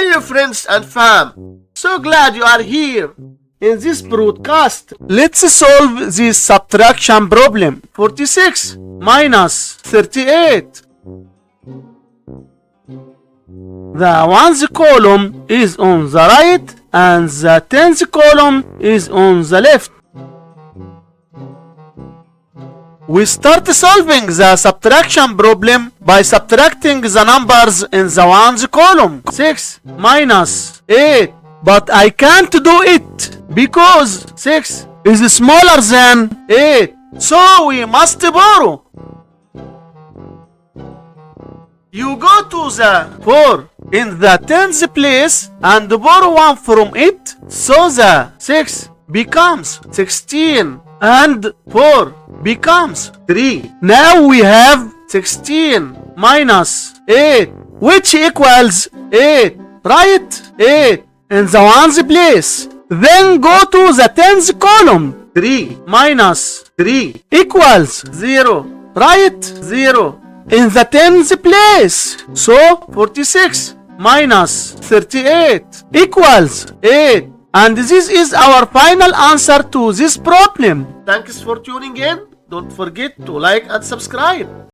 Hello friends and fam, so glad you are here. In this broadcast, let's solve this subtraction problem. 46 minus 38. The ones column is on the right and the tens column is on the left. We start solving the subtraction problem by subtracting the numbers in the ones column. 6 minus 8. But I can't do it because 6 is smaller than 8. So we must borrow. You go to the 4 in the tens place and borrow 1 from it. So the 6 becomes 16 and 4 becomes 3. Now we have 16 minus 8, which equals 8. Write 8 in the ones place. Then go to the tens column. 3 minus 3 equals 0. Write 0 in the tens place. So 46 minus 38 equals 8. And this is our final answer to this problem. Thanks for tuning in. Don't forget to like and subscribe.